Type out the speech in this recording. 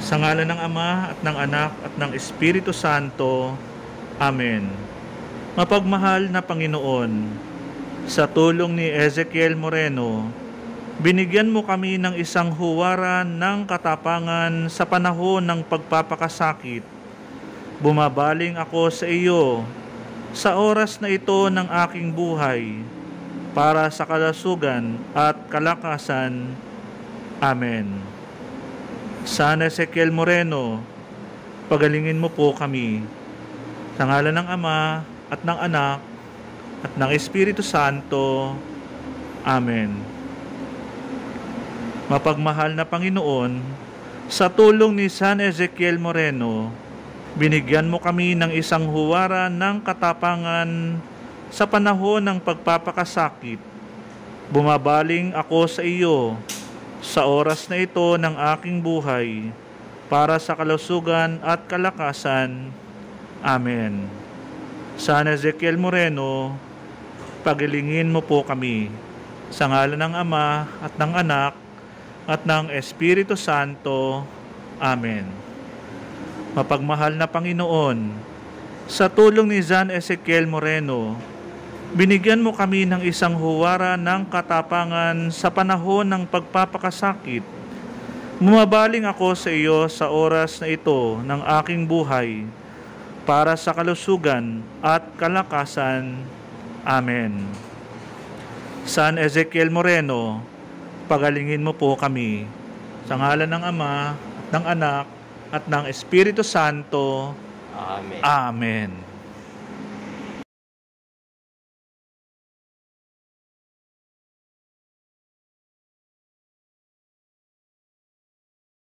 Sa ngalan ng Ama at ng Anak at ng Espiritu Santo. Amen. Mapagmahal na Panginoon, sa tulong ni Ezekiel Moreno, binigyan mo kami ng isang huwaran ng katapangan sa panahon ng pagpapakasakit. Bumabaling ako sa iyo sa oras na ito ng aking buhay para sa kalusugan at kalakasan. Amen. San Ezekiel Moreno, pagalingin mo po kami. Sa ngalan ng Ama at ng Anak at ng Espiritu Santo. Amen. Mapagmahal na Panginoon, sa tulong ni San Ezekiel Moreno, binigyan mo kami ng isang huwaran ng katapangan sa panahon ng pagpapakasakit. Bumabaling ako sa iyo sa oras na ito ng aking buhay para sa kalusugan at kalakasan. Amen. San Ezekiel Moreno, pagilingin mo po kami. Sa ngalan ng Ama at ng Anak at ng Espiritu Santo. Amen. Mapagmahal na Panginoon, sa tulong ni San Ezekiel Moreno, binigyan mo kami ng isang huwaran ng katapangan sa panahon ng pagpapakasakit. Bumabaling ako sa iyo sa oras na ito ng aking buhay para sa kalusugan at kalakasan. Amen. San Ezekiel Moreno, pagalingin mo po kami. Sa ngalan ng Ama, at ng Anak, at ng Espiritu Santo. Amen. Amen.